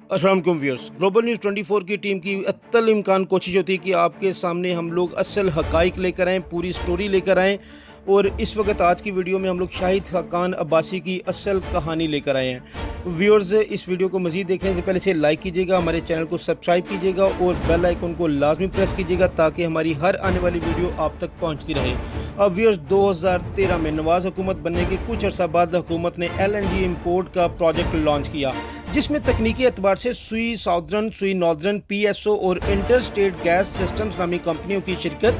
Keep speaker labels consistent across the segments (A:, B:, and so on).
A: अस्सलाम वालेकुम viewers. Global news 24 की टीम की अत्तल इम्कान कोशिश होती है कि आपके सामने हम लोग असल हकाइक लेकर आएँ, पूरी स्टोरी लेकर आएँ। और इस वक्त आज की वीडियो में हम लोग शाहिद खाकान अब्बासी की असल कहानी लेकर आए हैं। व्यूअर्स, इस वीडियो को मज़ीद देखने से पहले से लाइक कीजिएगा, हमारे चैनल को सब्सक्राइब कीजिएगा और बेल आइकन को लाजमी प्रेस कीजिएगा ताकि हमारी हर आने वाली वीडियो आप तक पहुंचती रहे। अब व्यूअर्स, 2013 में नवाज़ हुकूमत बनने के कुछ अर्सा बाद हुकूमत ने LNG इम्पोर्ट का प्रोजेक्ट लॉन्च किया, जिसमें तकनीकी एतबार से सुई साउदर्न, सुई नॉर्दर्न, PSO और इंटर स्टेट गैस सिस्टम्स नामी कंपनियों की शिरकत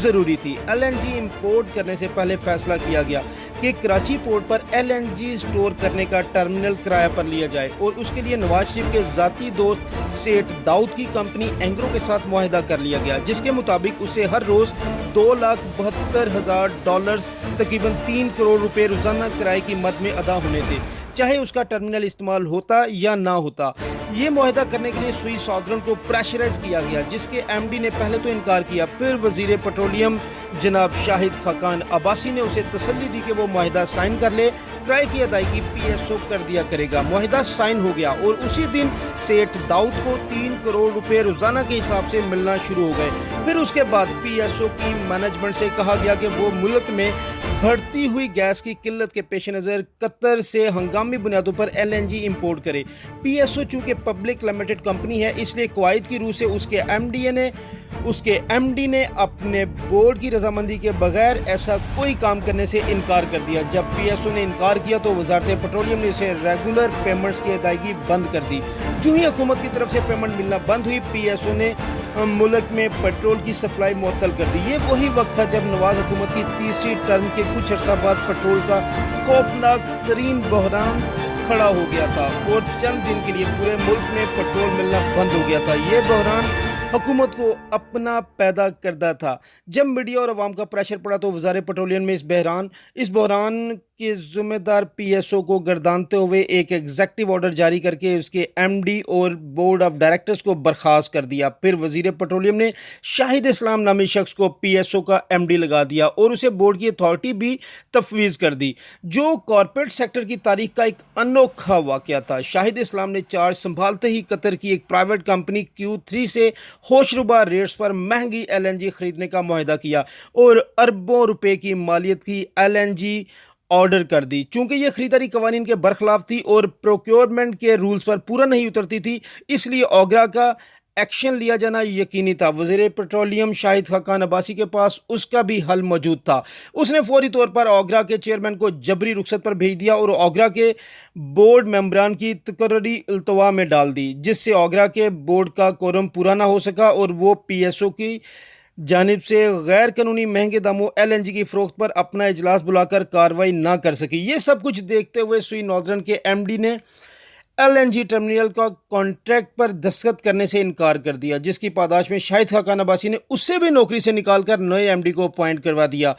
A: ज़रूरी थी। LNG इम्पोर्ट करने से पहले फैसला किया गया कि कराची पोर्ट पर LNG स्टोर करने का टर्मिनल किराया पर लिया जाए और उसके लिए नवाज शरीफ के ज़ाती दोस्त सेठ दाऊद की कंपनी एंग्रो के साथ मुआहदा कर लिया गया, जिसके मुताबिक उसे हर रोज़ $2,72,000 तकरीबन 3 करोड़ रुपए रोज़ाना किराए की मद में अदा होने थे, चाहे उसका टर्मिनल इस्तेमाल होता या ना होता। ये मुआहदा करने के लिए सुई साउदर्न को प्रेशराइज किया गया, जिसके MD ने पहले तो इनकार किया, फिर वजीर पेट्रोलियम जनाब शाहिद खाकान अब्बासी ने उसे तसल्ली दी कि वो मुआहदा साइन कर ले, किराए की अदायगी PSO कर दिया करेगा। मुआहदा साइन हो गया और उसी दिन सेठ दाऊद को 3 करोड़ रुपए रोज़ाना के हिसाब से मिलना शुरू हो गए। फिर उसके बाद PSO की मैनेजमेंट से कहा गया कि वो मुल्क में बढ़ती हुई गैस की किल्लत के पेश नज़र कतर से हंगामी बुनियादों पर LNG इंपोर्ट करे। PSO चूँकि पब्लिक लिमिटेड कंपनी है, इसलिए कुवैत की रूह से उसके MD ने अपने बोर्ड की रजामंदी के बगैर ऐसा कोई काम करने से इनकार कर दिया। जब PSO ने इनकार किया तो वजारत पेट्रोलियम ने इसे रेगुलर पेमेंट्स की अदायगी बंद कर दी। जो ही हुकूमत की तरफ से पेमेंट मिलना बंद हुई, PSO ने मुल्क में पेट्रोल की सप्लाई मुअत्तल कर दी। ये वही वक्त था जब नवाज हुकूमत की तीसरी टर्म के कुछ अर्सा बाद पेट्रोल का खौफनाक तरीन बहरान खड़ा हो गया था और चंद दिन के लिए पूरे मुल्क में पेट्रोल मिलना बंद हो गया था। ये बहरान हुकूमत को अपना पैदा करता था। जब मीडिया और अवाम का प्रेशर पड़ा तो वज़ारे पेट्रोलियम में इस बहरान के ज़िम्मेदार PSO को गर्दानते हुए एक एग्जेक्टिव ऑर्डर जारी करके उसके MD और बोर्ड ऑफ डायरेक्टर्स को बर्खास्त कर दिया। फिर वज़ीर पेट्रोलियम ने शाहिद इस्लाम नामी शख्स को PSO का MD लगा दिया और उसे बोर्ड की अथॉरिटी भी तफवीज़ कर दी, जो कॉरपोरेट सेक्टर की तारीख का एक अनोखा वाक़या था। शाहिद इस्लाम ने चार्ज संभालते ही कतर की एक प्राइवेट कंपनी Q3 से होशरुबा रेट्स पर महंगी LNG खरीदने का मुआहदा किया और अरबों रुपए की मालियत की LNG ऑर्डर कर दी। चूंकि यह खरीदारी कवानीन के बरखिलाफ थी और प्रोक्योरमेंट के रूल्स पर पूरा नहीं उतरती थी, इसलिए ओगरा का एक्शन लिया जाना यकीनी था। वज़ीर पेट्रोलियम शाहिद खाकान अब्बासी के पास उसका भी हल मौजूद था। उसने फौरी तौर पर ओगरा के चेयरमैन को जबरी रुखसत पर भेज दिया और ओगरा के बोर्ड मेंबरान की तकर्री इल्तवा में डाल दी, जिससे ओगरा के बोर्ड का कोरम पूरा ना हो सका और वो PSO की जानिब से गैर कानूनी महंगे दामों LNG की फ़रोख्त पर अपना इजलास बुलाकर कार्रवाई ना कर सकी। ये सब कुछ देखते हुए सुई नॉर्दर्न के MD ने LNG टर्मिनल का कॉन्ट्रैक्ट पर दस्तखत करने से इनकार कर दिया, जिसकी पादाश में शाहिद खाकान अब्बासी ने उससे भी नौकरी से निकालकर नए MD को अपॉइंट करवा दिया।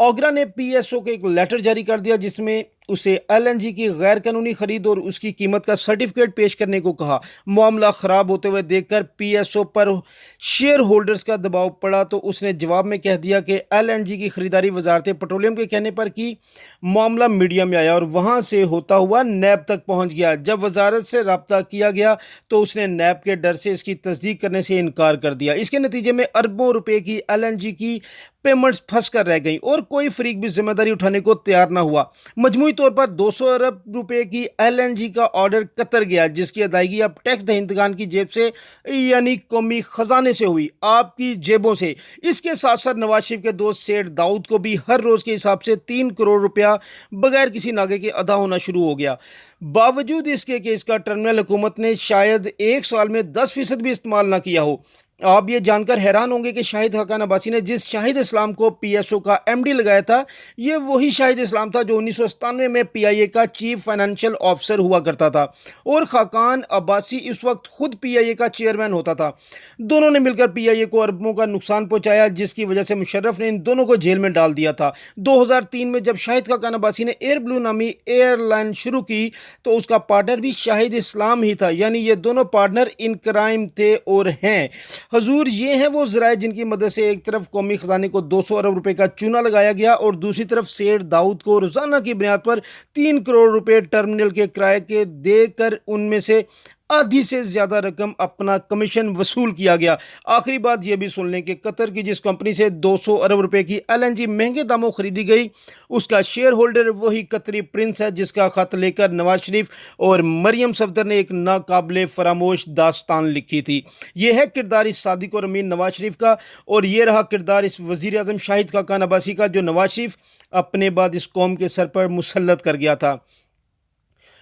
A: ओगरा ने PSO को एक लेटर जारी कर दिया जिसमें उसे LNG की गैर कानूनी खरीद और उसकी कीमत का सर्टिफिकेट पेश करने को कहा। मामला ख़राब होते हुए देखकर PSO पर शेयर होल्डर्स का दबाव पड़ा तो उसने जवाब में कह दिया कि LNG की खरीदारी वजारत पेट्रोलियम के कहने पर की। मामला मीडिया में आया और वहाँ से होता हुआ नैब तक पहुँच गया। जब वजारत से रब्ता किया गया तो उसने नैब के डर से इसकी तस्दीक करने से इनकार कर दिया। इसके नतीजे में अरबों रुपए की LNG की पेमेंट्स फंस कर रह गई और कोई फरीक भी जिम्मेदारी उठाने को तैयार ना हुआ। मजमूई तौर पर 200 अरब रुपए की LNG का ऑर्डर कतर गया, जिसकी अदायगी अब टैक्स दहिंदगान की जेब से यानी कौमी खजाने से हुई, आपकी जेबों से। इसके साथ साथ नवाज शरीफ के दोस्त सेठ दाऊद को भी हर रोज़ के हिसाब से 3 करोड़ रुपया बगैर किसी नागे के अदा होना शुरू हो गया। बावजूद इसके कि इसका टर्मिनल हुकूमत ने शायद एक साल में 10% भी इस्तेमाल ना किया हो। आप ये जानकर हैरान होंगे कि शाहिद खाकान अब्बासी ने जिस शाहिद इस्लाम को PSO का MD लगाया था, ये वही शाहिद इस्लाम था जो 1997 में PIA का चीफ फाइनेंशियल ऑफिसर हुआ करता था और खाकान अब्बासी इस वक्त खुद PIA का चेयरमैन होता था। दोनों ने मिलकर PIA को अरबों का नुकसान पहुंचाया, जिसकी वजह से मुशर्रफ ने इन दोनों को जेल में डाल दिया था। 2003 में जब शाहिद खाकान अब्बासी ने एयर ब्लू नामी एयरलाइन शुरू की तो उसका पार्टनर भी शाहिद इस्लाम ही था, यानी ये दोनों पार्टनर इन क्राइम थे और हैं। हजूर, ये हैं वो ज़राए जिनकी मदद से एक तरफ कौमी ख़जाने को 200 अरब रुपए का चूना लगाया गया और दूसरी तरफ सेठ दाऊद को रोज़ाना की बुनियाद पर 3 करोड़ रुपए टर्मिनल के किराए के देकर उनमें से आधी से ज़्यादा रकम अपना कमीशन वसूल किया गया। आखिरी बात ये भी सुन लें कि कतर की जिस कंपनी से 200 अरब रुपए की LNG महंगे दामों खरीदी गई, उसका शेयर होल्डर वही कतरी प्रिंस है जिसका खत लेकर नवाज शरीफ और मरियम सफदर ने एक नाकाबिले फरामोश दास्तान लिखी थी। ये है किरदार इस सादिक और अमीन नवाज शरीफ का, और ये रहा किरदार इस वज़ीर आज़म शाहिद खाकान अब्बासी का जो नवाज शरीफ अपने बाद इस कौम के सर पर मुसल्लत कर गया था।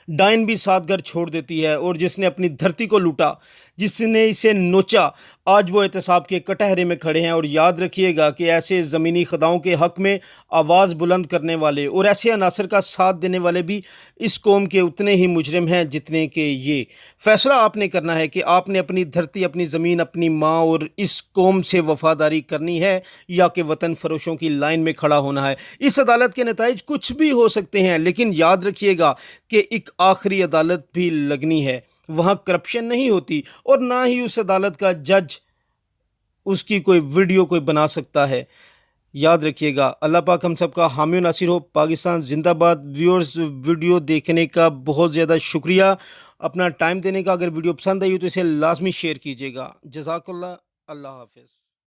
A: डाइन भी सात घर छोड़ देती है, और जिसने अपनी धरती को लूटा, जिसने इसे नोचा, आज वो एहतसाब के कटहरे में खड़े हैं। और याद रखिएगा कि ऐसे ज़मीनी खदाओं के हक़ में आवाज़ बुलंद करने वाले और ऐसे अनासर का साथ देने वाले भी इस कौम के उतने ही मुजरिम हैं जितने कि ये। फ़ैसला आपने करना है कि आपने अपनी धरती, अपनी ज़मीन, अपनी माँ और इस कौम से वफ़ादारी करनी है या कि वतन फ़रोशों की लाइन में खड़ा होना है। इस अदालत के नताइज कुछ भी हो सकते हैं, लेकिन याद रखिएगा कि एक आखिरी अदालत भी लगनी है। वहाँ करप्शन नहीं होती, और ना ही उस अदालत का जज उसकी कोई वीडियो कोई बना सकता है। याद रखिएगा। अल्लाह पाक हम सब का हामी और नासिर हो। पाकिस्तान जिंदाबाद। व्यूअर्स, वीडियो देखने का बहुत ज़्यादा शुक्रिया, अपना टाइम देने का। अगर वीडियो पसंद आई हो तो इसे लाजमी शेयर कीजिएगा। जज़ाकल्लाह। अल्लाह हाफ़िज़।